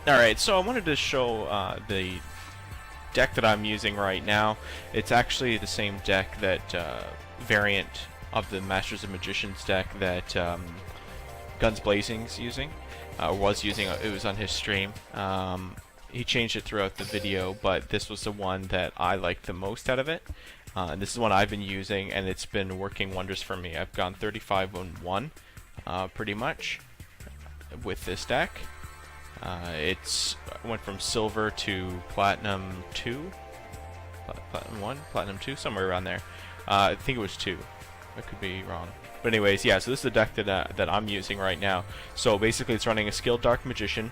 Alright, so I wanted to show the deck that I'm using right now. It's actually the same deck that variant of the Masters of Magicians deck that Gunsblazing's using. Was using. It was on his stream. He changed it throughout the video, but this was the one that I liked the most out of it. And this is one I've been using, and it's been working wonders for me. I've gone 35-1 pretty much with this deck. It's went from silver to platinum 2, platinum 1, platinum 2, somewhere around there. I think it was 2. I could be wrong. But anyways, yeah, so this is the deck that I'm using right now. So basically it's running a skilled Dark Magician,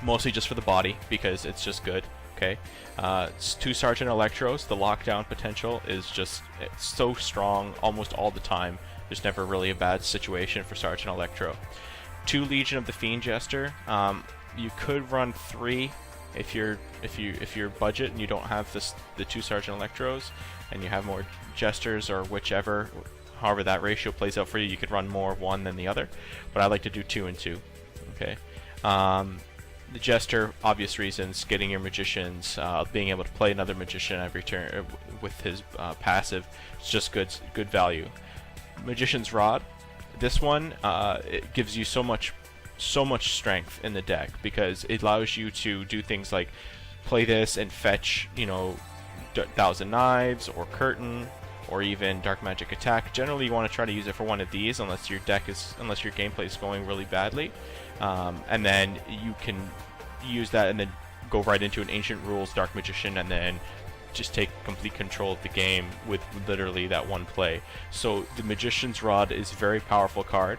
mostly just for the body, because it's just good, okay? It's 2 Sergeant Electros. The lockdown potential is just it's so strong almost all the time. There's never really a bad situation for Sergeant Electro. 2 Legion of the Fiend Jester. You could run 3 if you're budget and you don't have the 2 Sergeant Electros and you have more Jesters or whichever. However that ratio plays out for you, you could run more one than the other, but I like to do 2 and 2. Okay. The Jester, obvious reasons, getting your Magicians, being able to play another Magician every turn with his passive, it's just good value. Magician's Rod, this one it gives you so much strength in the deck because it allows you to do things like play this and fetch, you know, Thousand Knives or Curtain, or even Dark Magic Attack. Generally, you want to try to use it for one of these, unless your gameplay is going really badly, and then you can use that and then go right into an Ancient Rules Dark Magician, and then just take complete control of the game with literally that one play. So the Magician's Rod is a very powerful card.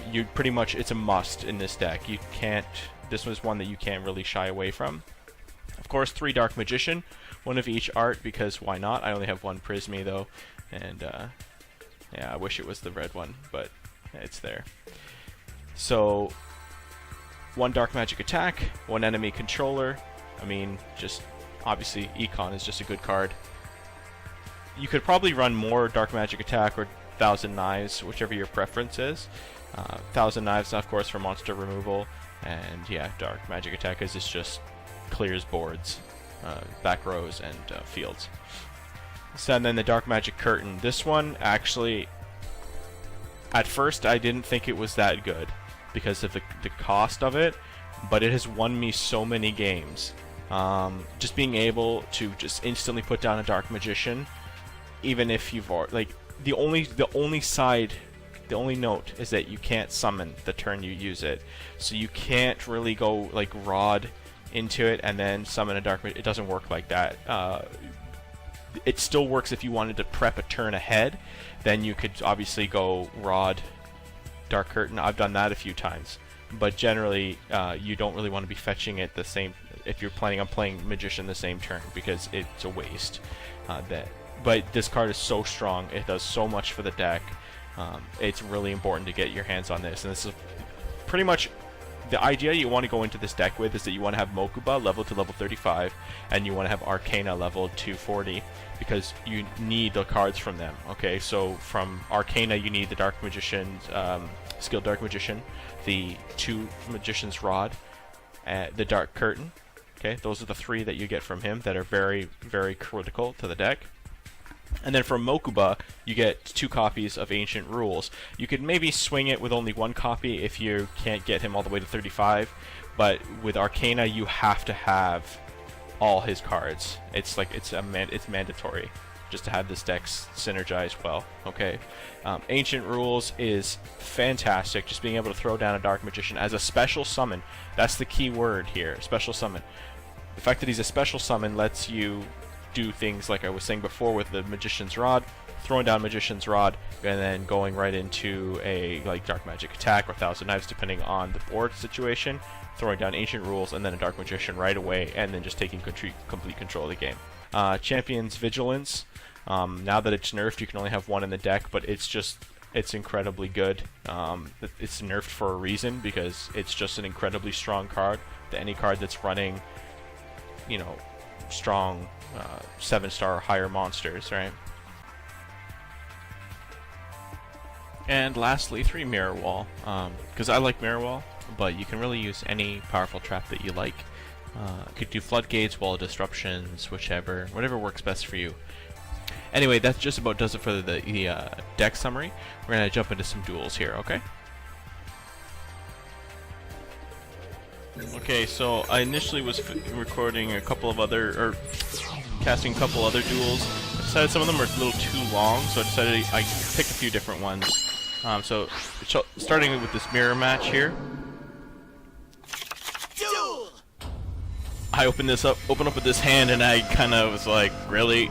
You pretty much, it's a must in this deck. You can't. This was one that you can't really shy away from. Of course, 3 Dark Magician. 1 of each art, because why not? I only have 1 Prismy though, and yeah, I wish it was the red one, but it's there. So 1 Dark Magic Attack, 1 enemy controller. I mean, just obviously Econ is just a good card. You could probably run more Dark Magic Attack or Thousand Knives, whichever your preference is. Thousand Knives, of course, for monster removal, and yeah, Dark Magic Attack is just clears boards. Back rows and fields. So and then the Dark Magic Curtain. This one actually, at first I didn't think it was that good because of the cost of it, but it has won me so many games. Just being able to just instantly put down a Dark Magician, even if you've like the only note is that you can't summon the turn you use it, so you can't really go like Rod into it and then summon a Dark Magician. It doesn't work like that. It still works if you wanted to prep a turn ahead. Then you could obviously go Rod, Dark Curtain. I've done that a few times, but generally you don't really want to be fetching it the same if you're planning on playing Magician the same turn, because it's a waste. But this card is so strong. It does so much for the deck. It's really important to get your hands on this, and this is pretty much the idea you want to go into this deck with. Is that you want to have Mokuba level to level 35, and you want to have Arkana level to 40, because you need the cards from them. Okay, so from Arkana you need the Dark Magician, skilled Dark Magician, the 2 Magician's Rod, the Dark Curtain. Okay, those are the 3 that you get from him that are very, very critical to the deck. And then from Mokuba, you get 2 copies of Ancient Rules. You could maybe swing it with only 1 copy if you can't get him all the way to 35, but with Arkana, you have to have all his cards. It's like it's mandatory just to have this deck synergize well. Okay, Ancient Rules is fantastic. Just being able to throw down a Dark Magician as a special summon. That's the key word here. Special summon. The fact that he's a special summon lets you do things like I was saying before with the Magician's Rod, throwing down Magician's Rod, and then going right into a like Dark Magic Attack or Thousand Knives, depending on the board situation, throwing down Ancient Rules, and then a Dark Magician right away, and then just taking complete control of the game. Champion's Vigilance. Now that it's nerfed, you can only have 1 in the deck, but it's incredibly good. It's nerfed for a reason, because it's just an incredibly strong card. Any card that's running, you know, strong 7-star or higher monsters, right? And lastly, 3 Mirror Wall, because I like Mirror Wall, but you can really use any powerful trap that you like. You could do Floodgates, Wall of Disruptions, whatever works best for you. Anyway, that just about does it for the deck summary. We're going to jump into some duels here, okay? Okay, so I initially was recording a couple of other, casting a couple other duels. I decided some of them were a little too long, so I decided I'd pick a few different ones. So starting with this mirror match here. Duel! I open up with this hand, and I kind of was like, really?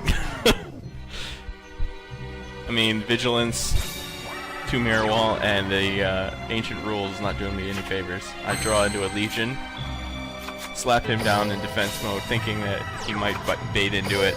I mean, Vigilance, 2 Mirror Wall, and the Ancient Rule is not doing me any favors. I draw into a Legion, slap him down in defense mode, thinking that he might bait into it.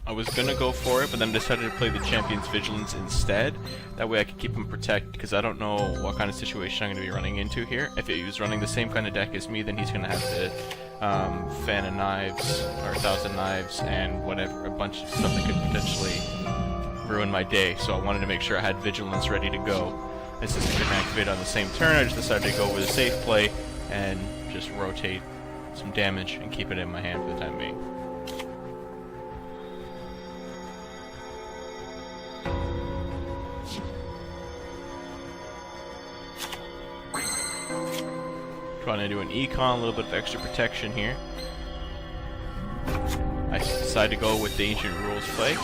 I was gonna go for it, but then decided to play the Champion's Vigilance instead. That way I could keep him protected, because I don't know what kind of situation I'm gonna be running into here. If he was running the same kind of deck as me, then he's gonna have the Fan of Knives, or 1,000 Knives, and whatever, a bunch of stuff that could potentially ruin my day. So I wanted to make sure I had Vigilance ready to go. And since it didn't activate on the same turn, I just decided to go with a safe play and just rotate some damage and keep it in my hand for the time being. Trying to do an econ, a little bit of extra protection here. I decide to go with the Ancient Rules play.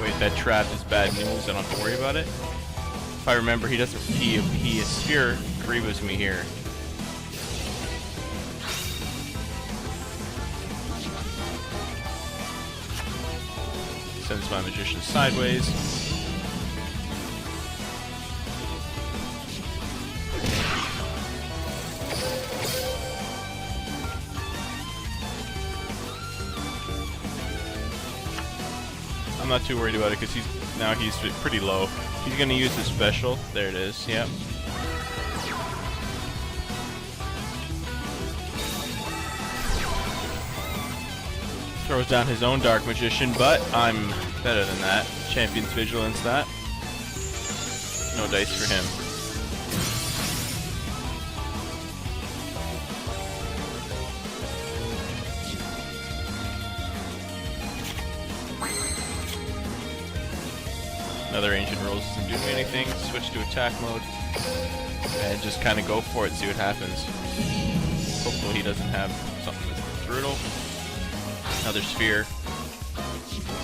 Wait, that trap is bad news, I don't have to worry about it. If I remember, he Sphere Grievous me here. Sends my Magician sideways. I'm not too worried about it because he's pretty low. He's gonna use his special. There it is. Yep. Throws down his own Dark Magician, but I'm better than that. Champion's Vigilance that. No dice for him. Another Ancient Rules doesn't do anything. Switch to attack mode. And just kind of go for it, see what happens. Hopefully he doesn't have something that's brutal. Another Sphere.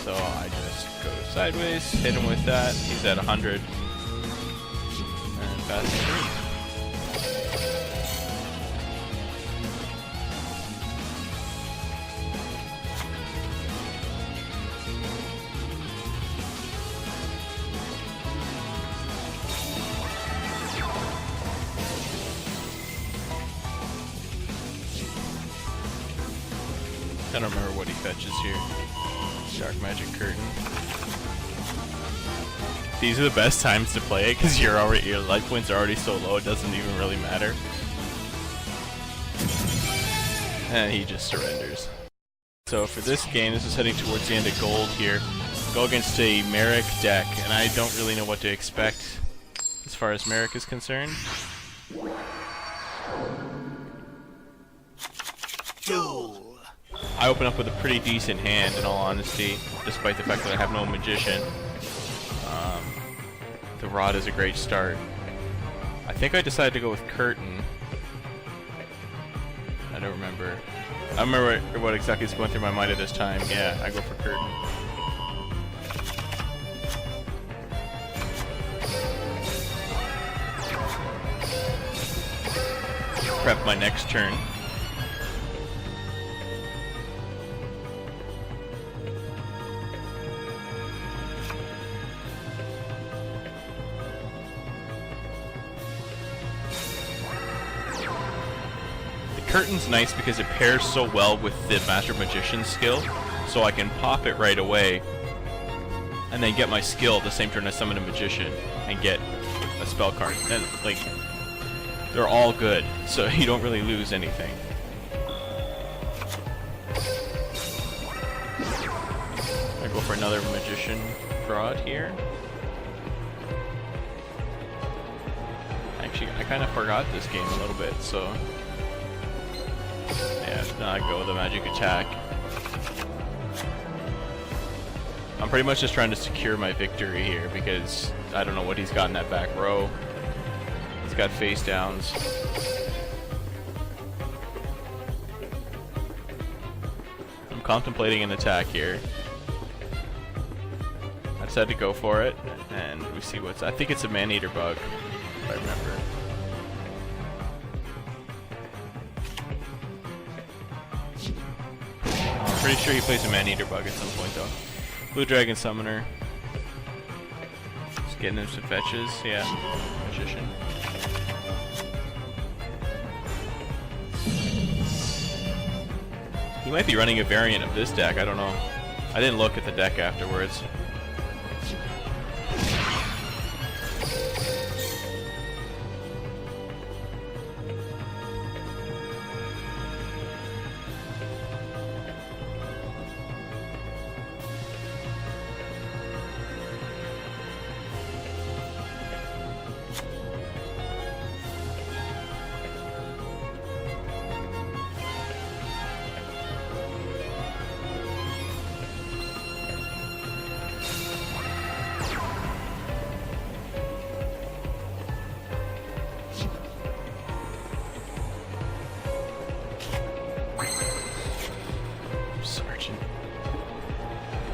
So I just go sideways, hit him with that. He's at 100. And pass the turn. I don't remember what he fetches here. Dark Magic Curtain. These are the best times to play it because your life points are already so low it doesn't even really matter. And he just surrenders. So for this game, this is heading towards the end of gold here. Go against a Merrick deck, and I don't really know what to expect as far as Merrick is concerned. Duel! I open up with a pretty decent hand, in all honesty, despite the fact that I have no Magician. The Rod is a great start. I think I decided to go with Curtain. I don't remember. I remember what exactly is going through my mind at this time. Yeah, I go for Curtain. Prep my next turn. Curtain's nice because it pairs so well with the Master Magician's skill, so I can pop it right away, and then get my skill the same turn I summon a Magician, and get a spell card. And, like, they're all good, so you don't really lose anything. I go for another Magician Fraud here. Actually, I kind of forgot this game a little bit, so yeah, now I go with the magic attack. I'm pretty much just trying to secure my victory here because I don't know what he's got in that back row. He's got face downs. I'm contemplating an attack here. I decided to go for it, and we see what's. I think it's a Man-Eater bug, if I remember. I'm pretty sure he plays a Man-Eater bug at some point, though. Blue Dragon Summoner. Just getting him some fetches. Yeah, Magician. He might be running a variant of this deck, I don't know. I didn't look at the deck afterwards.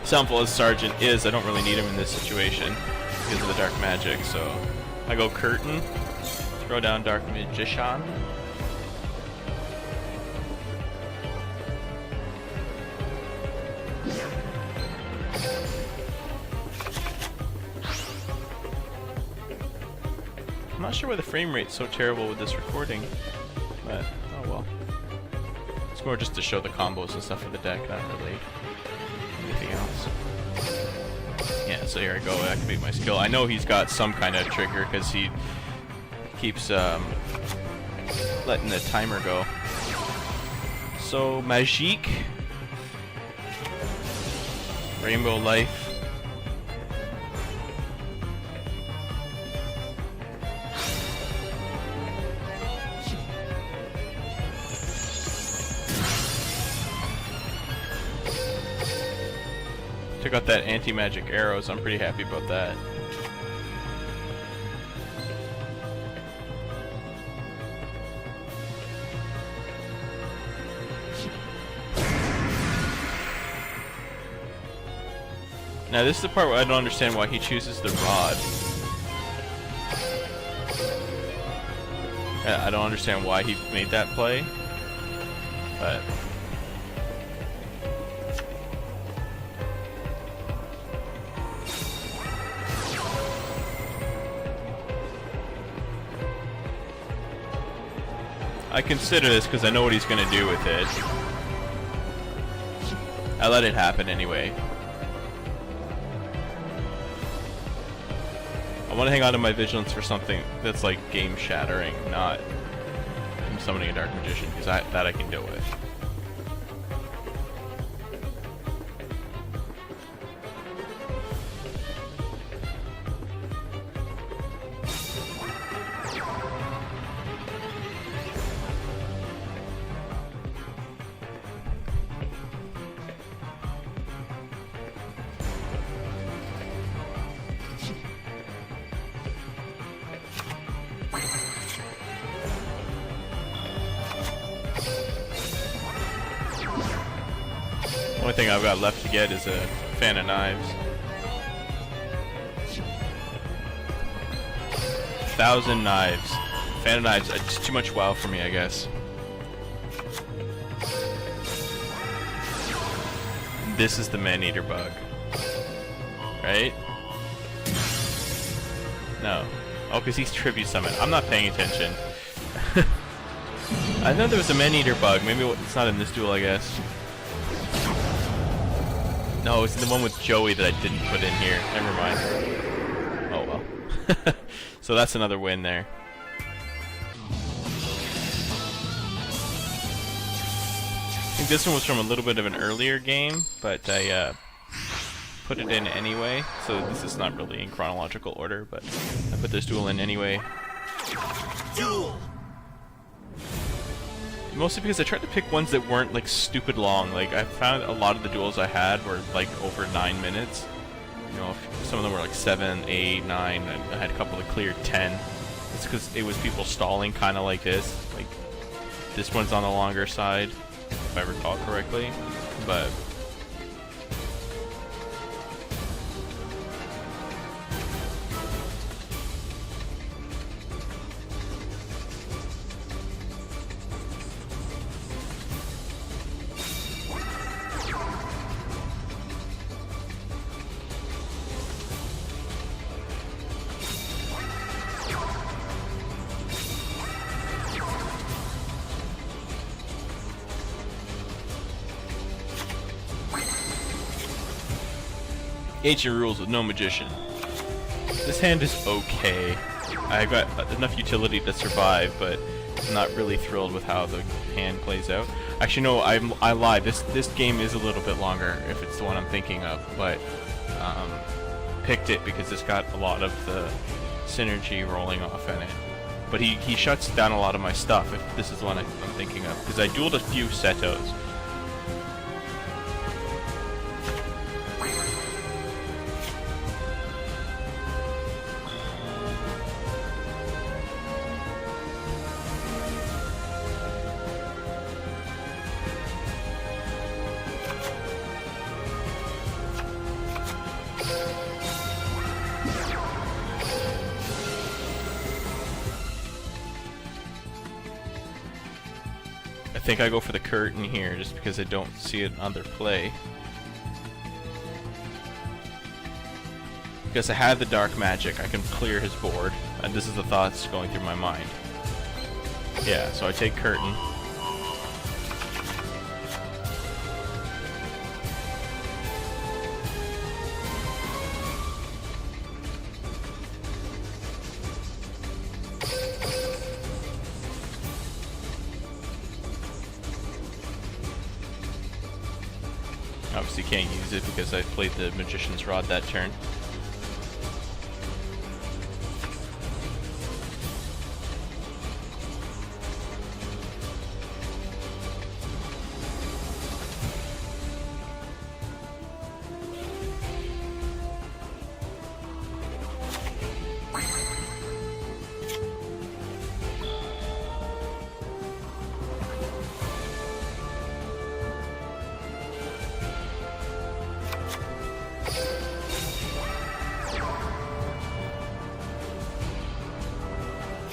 Soundful as Sergeant is, I don't really need him in this situation because of the Dark Magic, so I go Curtain, throw down Dark Magician. I'm not sure why the frame rate's so terrible with this recording, but oh well. It's more just to show the combos and stuff of the deck, not really anything else. Yeah, so here I go, I activate my skill. I know he's got some kind of trigger because he keeps letting the timer go. So, Magique, Rainbow Life. Took out that anti-magic arrows, I'm pretty happy about that. Now this is the part where I don't understand why he chooses the rod. I don't understand why he made that play, but I consider this because I know what he's going to do with it. I let it happen anyway. I want to hang on to my vigilance for something that's like game shattering, not him summoning a Dark Magician, because that I can deal with. Only thing I've got left to get is a Fan of Knives. 1,000 knives. Fan of Knives, it's too much WoW for me, I guess. This is the Man-Eater bug. Right? No. Oh, because he's Tribute Summon. I'm not paying attention. I know there was a man-eater bug. Maybe it's not in this duel, I guess. No, it's the one with Joey that I didn't put in here. Never mind. Oh well. So that's another win there. I think this one was from a little bit of an earlier game, but I put it in anyway. So this is not really in chronological order, but I put this duel in anyway. Duel. Mostly because I tried to pick ones that weren't like stupid long. Like I found a lot of the duels I had were like over 9 minutes. You know, some of them were like 7, 8, 9. And I had a couple that cleared 10. It's because it was people stalling, kind of like this. Like this one's on the longer side, if I recall correctly. But ancient rules with no magician. This hand is okay. I got enough utility to survive, but I'm not really thrilled with how the hand plays out. Actually, no, I lied. This game is a little bit longer if it's the one I'm thinking of, but picked it because it's got a lot of the synergy rolling off in it. But he shuts down a lot of my stuff if this is the one I'm thinking of, because I dueled a few Setos. I think I go for the curtain here just because I don't see it on their play. Because I have the dark magic, I can clear his board, and this is the thoughts going through my mind. Yeah, so I take curtain. Obviously can't use it because I played the Magician's Rod that turn.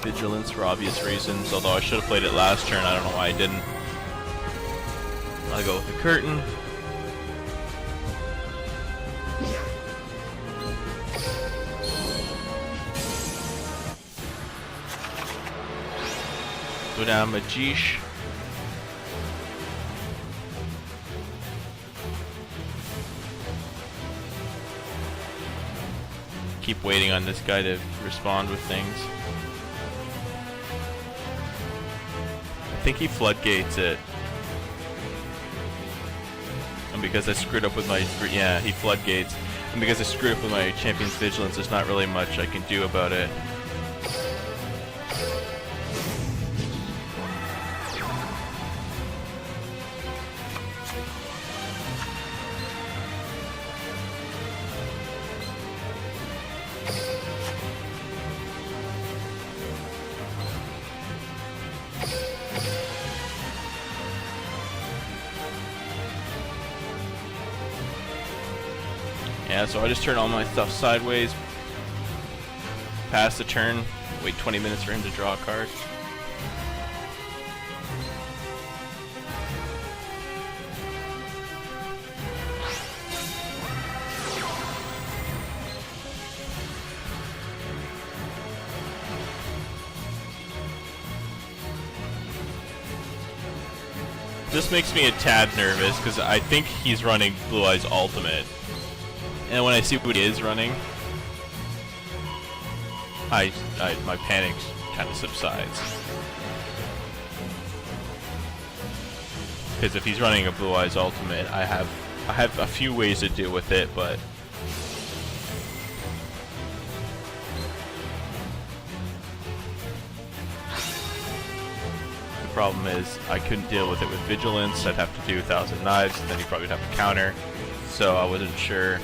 Vigilance for obvious reasons, although I should have played it last turn, I don't know why I didn't. I'll go with the curtain. Go down Magish. Keep waiting on this guy to respond with things. I think he floodgates it. And because I screwed up with my... yeah, he floodgates. And because I screwed up with my Champion's Vigilance, there's not really much I can do about it. Yeah, so I just turn all my stuff sideways, pass the turn, wait 20 minutes for him to draw a card. This makes me a tad nervous because I think he's running Blue Eyes Ultimate, and when I see what he is running, my panic kind of subsides. Because if he's running a Blue Eyes Ultimate, I have a few ways to deal with it, but the problem is I couldn't deal with it with Vigilance. I'd have to do 1,000 Knives, and then he'd probably have to counter. So I wasn't sure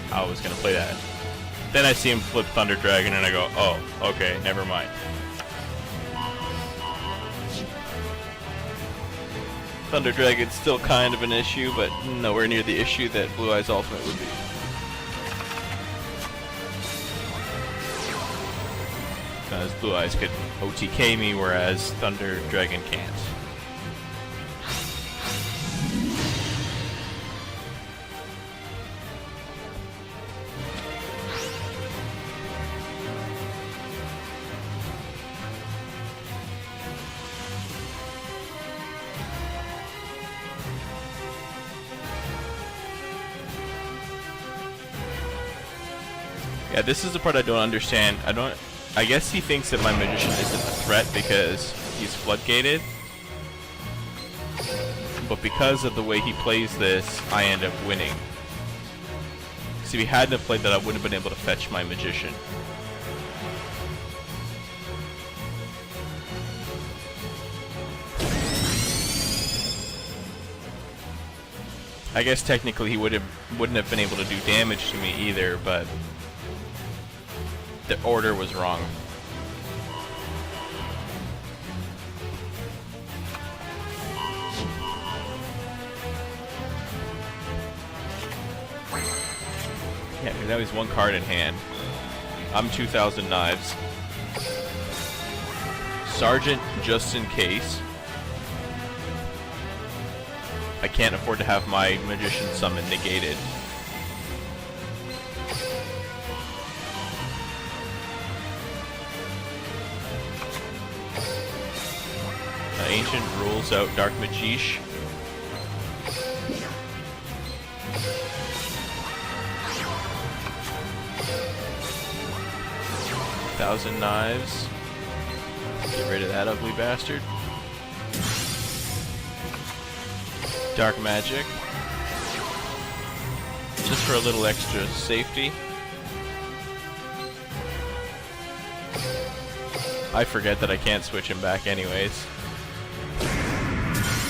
how I was going to play that. Then I see him flip Thunder Dragon, and I go, oh, okay, never mind. Thunder Dragon's still kind of an issue, but nowhere near the issue that Blue Eyes Ultimate would be. Because Blue Eyes could OTK me, whereas Thunder Dragon can't. Yeah, this is the part I don't understand. I guess he thinks that my Magician isn't a threat because he's floodgated. But because of the way he plays this, I end up winning. See, if he hadn't have played that, I wouldn't have been able to fetch my Magician. I guess technically he wouldn't have been able to do damage to me either, but the order was wrong. Yeah, because now he's one card in hand. I'm 2,000 Knives. Sergeant, just in case. I can't afford to have my Magician summon negated. Ancient rules out Dark Magish. Thousand Knives. Get rid of that ugly bastard. Dark Magic. Just for a little extra safety. I forget that I can't switch him back anyways.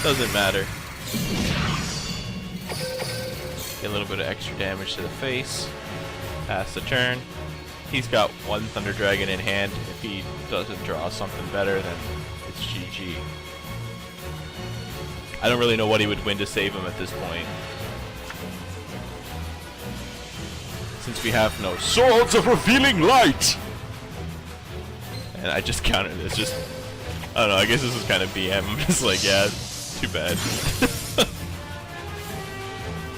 Doesn't matter. Get a little bit of extra damage to the face. Pass the turn. He's got one Thunder Dragon in hand. If he doesn't draw something better, then it's GG. I don't really know what he would win to save him at this point. Since we have no Swords of Revealing Light! And I just countered this. Just, I don't know, I guess this is kind of BM. I'm just like, yeah, too bad.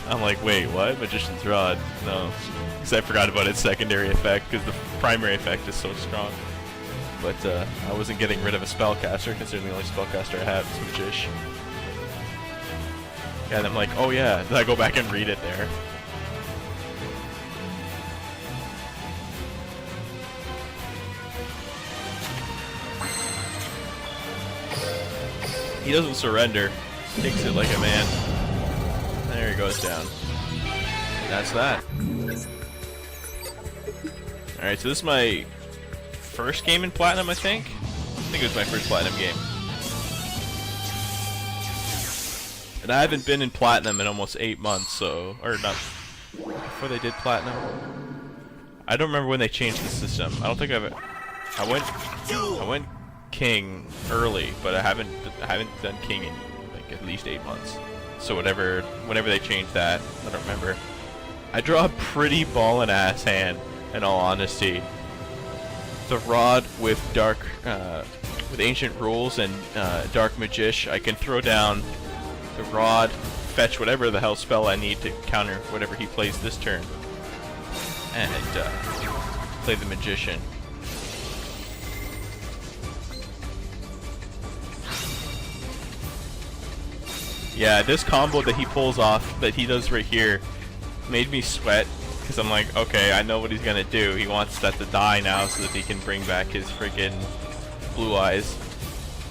I'm like, wait, what? Magician's Rod? No. Because I forgot about its secondary effect, because the primary effect is so strong. But I wasn't getting rid of a spellcaster, considering the only spellcaster I have is Magish. Yeah, and I'm like, oh yeah, then I go back and read it there. He doesn't surrender. Takes it like a man. There he goes down. And that's that. Alright, so this is my first game in Platinum, I think. I think it was my first Platinum game. And I haven't been in Platinum in almost 8 months, so... Or not... Before they did Platinum? I don't remember when they changed the system. I don't think I went King early, but I haven't done King in like at least 8 months. So whenever they changed that, I don't remember. I draw a pretty ball and ass hand, in all honesty. The Rod with with Ancient Rules and Dark Magish, I can throw down the Rod, fetch whatever the hell spell I need to counter whatever he plays this turn, and play the Magician. Yeah, this combo that he pulls off, that he does right here, made me sweat. Because I'm like, okay, I know what he's gonna do. He wants that to die now so that he can bring back his friggin' blue eyes.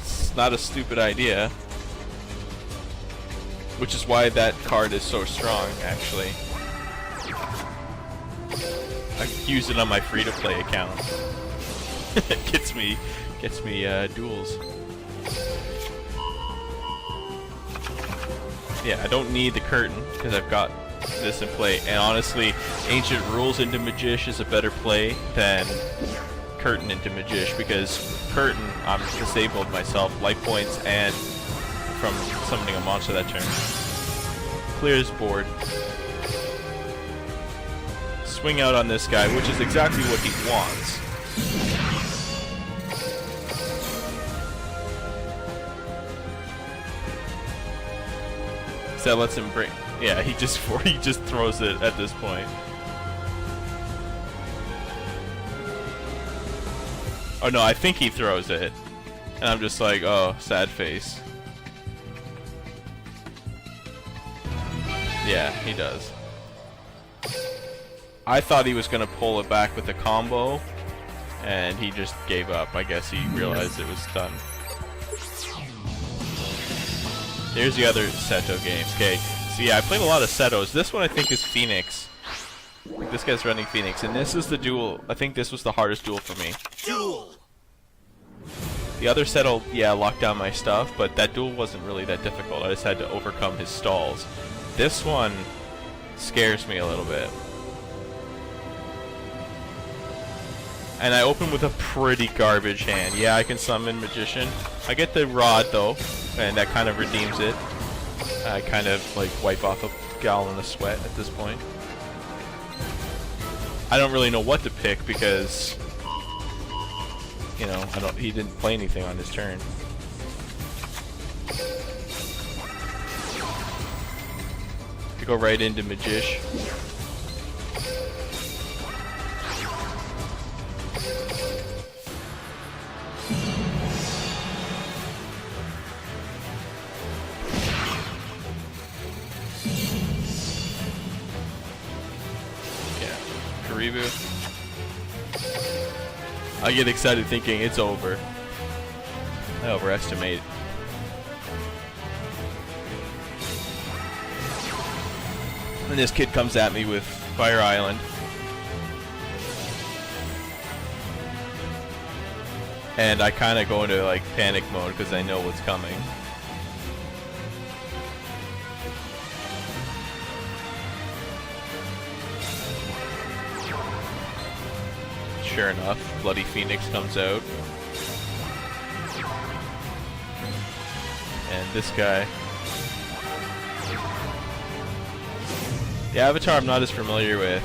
It's not a stupid idea. Which is why that card is so strong, actually. I use it on my free-to-play account. It gets me duels. Yeah, I don't need the curtain because I've got this in play. And honestly, Ancient Rules into Magish is a better play than Curtain into Magish, because Curtain, I'm disabled myself, life points, and from summoning a monster that turn. Clears board. Swing out on this guy, which is exactly what he wants. So that lets him bring. Yeah, he just throws it at this point. Oh no, I think he throws it, and I'm just like, oh, sad face. Yeah, he does. I thought he was gonna pull it back with a combo, and he just gave up. I guess he realized it was done. There's the other Seto games. Okay, so yeah, I played a lot of Setos. This one I think is Phoenix. Like, this guy's running Phoenix, and this is the duel. I think this was the hardest duel for me. Duel. The other Seto, yeah, locked down my stuff, but that duel wasn't really that difficult. I just had to overcome his stalls. This one scares me a little bit. And I open with a pretty garbage hand. Yeah, I can summon Magician. I get the Rod though, and that kind of redeems it. I kind of like wipe off a gallon of sweat at this point. I don't really know what to pick because, you know, he didn't play anything on his turn. To go right into Magish. I get excited thinking it's over. I overestimate. And this kid comes at me with Fire Island. And I kind of go into like panic mode because I know what's coming. Sure enough, Bloody Phoenix comes out. And this guy. The avatar I'm not as familiar with.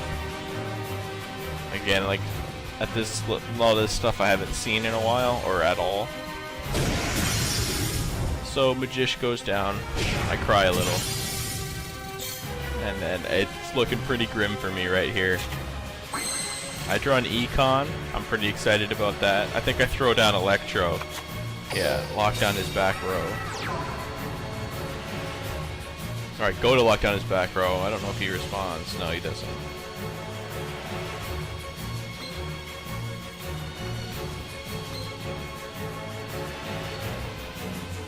Again, like, at this, a lot of this stuff I haven't seen in a while, or at all. So, Magish goes down. I cry a little. And then it's looking pretty grim for me right here. I draw an Econ. I'm pretty excited about that. I think I throw down Electro. Yeah, lock down his back row. Alright, go to lock down his back row. I don't know if he responds. No, he doesn't.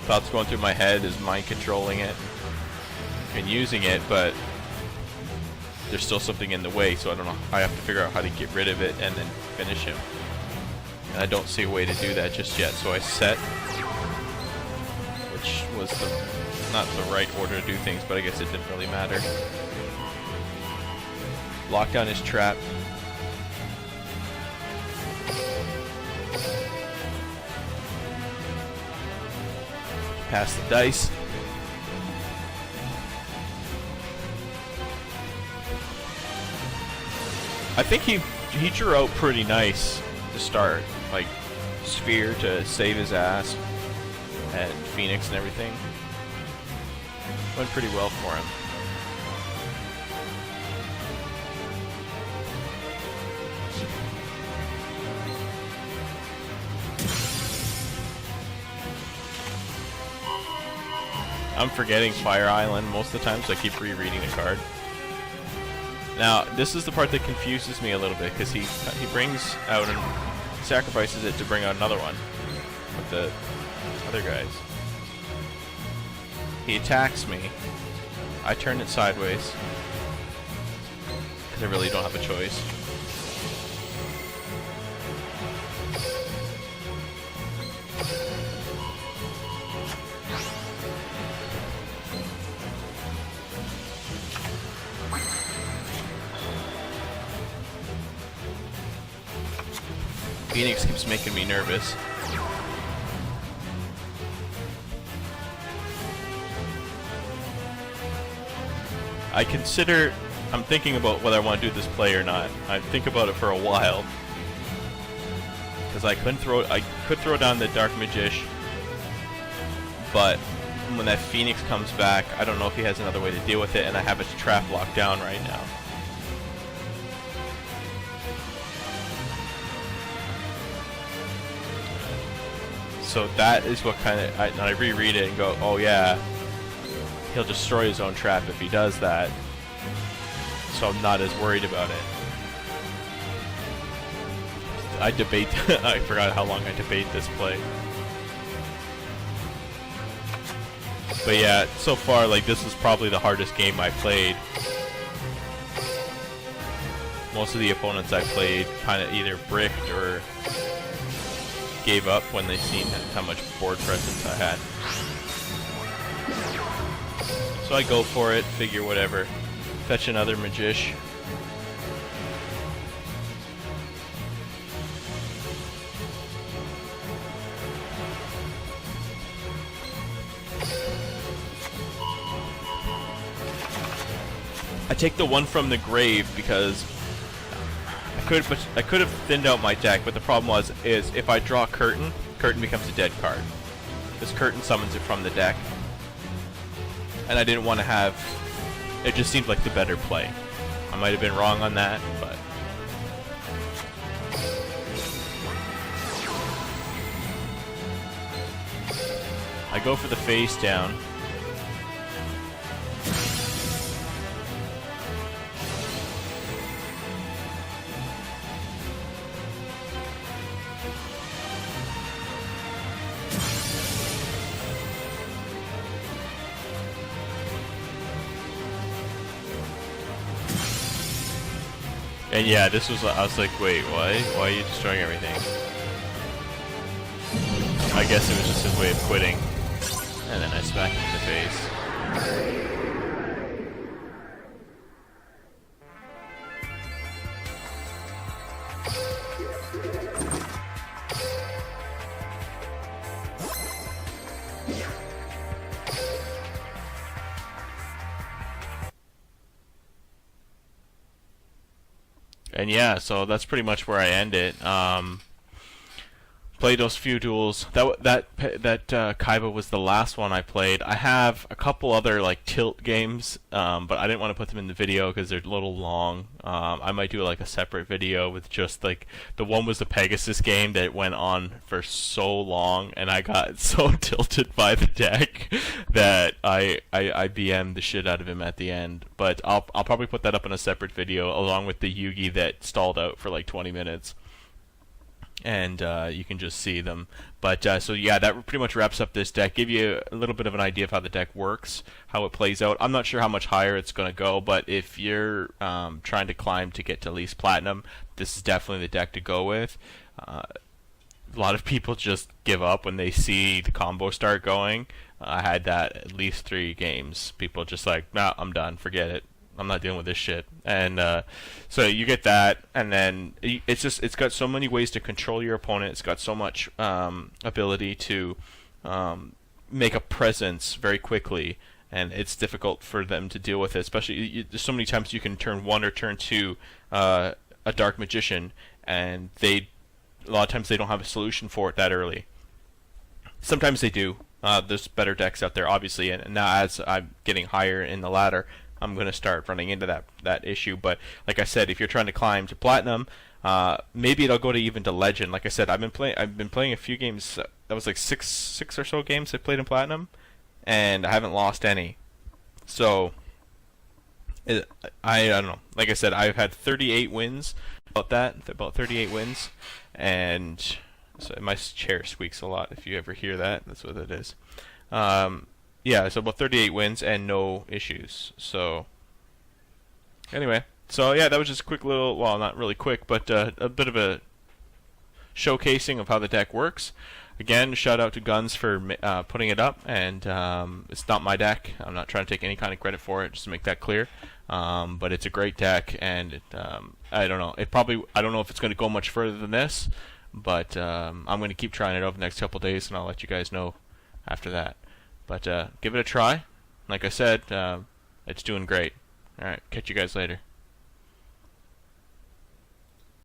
Thoughts going through my head is mind controlling it and using it, but there's still something in the way, so I don't know. I have to figure out how to get rid of it and then finish him. And I don't see a way to do that just yet, so I set, which was not the right order to do things, but I guess it didn't really matter. Lockdown is trapped. Pass the dice. I think he drew out pretty nice to start, like Sphere to save his ass, and Phoenix and everything. Went pretty well for him. I'm forgetting Fire Island most of the time, so I keep rereading the card. Now, this is the part that confuses me a little bit, because he brings out and sacrifices it to bring out another one with the other guys. He attacks me. I turn it sideways, because I really don't have a choice. Phoenix keeps making me nervous. I'm thinking about whether I want to do this play or not. I think about it for a while. Because I could throw down the Dark Magician, but when that Phoenix comes back, I don't know if he has another way to deal with it, and I have its trap locked down right now. So that is what kind of, I reread it and go, oh yeah, he'll destroy his own trap if he does that. So I'm not as worried about it. I debate, I forgot how long I debate this play. But yeah, so far, like, this is probably the hardest game I played. Most of the opponents I played kind of either bricked or gave up when they seen how much board presence I had. So I go for it, figure whatever. Fetch another Magician. I take the one from the grave because I could have thinned out my deck, but the problem is if I draw Curtain, Curtain becomes a dead card. This Curtain summons it from the deck, and I didn't want to have. It just seemed like the better play. I might have been wrong on that, but I go for the face down. And yeah, this was, I was like, wait, why? Why are you destroying everything? I guess it was just his way of quitting. And then I smacked him in the face. And yeah, so that's pretty much where I end it. Played those few duels. That Kaiba was the last one I played. I have a couple other like tilt games, but I didn't want to put them in the video because they're a little long. I might do like a separate video with just like the one was the Pegasus game that went on for so long, and I got so tilted by the deck that I BM'd the shit out of him at the end. But I'll probably put that up in a separate video along with the Yugi that stalled out for like 20 minutes. And you can just see them. But so yeah, that pretty much wraps up this deck. Give you a little bit of an idea of how the deck works, how it plays out. I'm not sure how much higher it's going to go, but if you're trying to climb to get to at least platinum, this is definitely the deck to go with. A lot of people just give up when they see the combo start going. I had that at least 3 games. People just like, nah, I'm done, forget it. I'm not dealing with this shit. And so you get that, and then it's got so many ways to control your opponent. It's got so much ability to make a presence very quickly, and it's difficult for them to deal with it. Especially there's so many times you can turn 1 or turn 2 a Dark Magician, and a lot of times they don't have a solution for it that early. Sometimes they do. There's better decks out there, obviously, and now as I'm getting higher in the ladder, I'm going to start running into that issue. But like I said, if you're trying to climb to platinum, maybe it'll go to even to legend. Like I said, I've been playing a few games. That was like six or so games I played in platinum, and I haven't lost any. So I don't know. Like I said, I've had 38 wins. About 38 wins, and so my chair squeaks a lot. If you ever hear that, that's what it is. Yeah, so about 38 wins and no issues. So anyway, so yeah, that was just a quick little, well, not really quick, but a bit of a showcasing of how the deck works. Again, shout out to Guns for putting it up, and it's not my deck. I'm not trying to take any kind of credit for it, just to make that clear. But it's a great deck, and it, I don't know. I don't know if it's going to go much further than this, but I'm going to keep trying it over the next couple days, and I'll let you guys know after that. But give it a try. Like I said, it's doing great. All right, catch you guys later.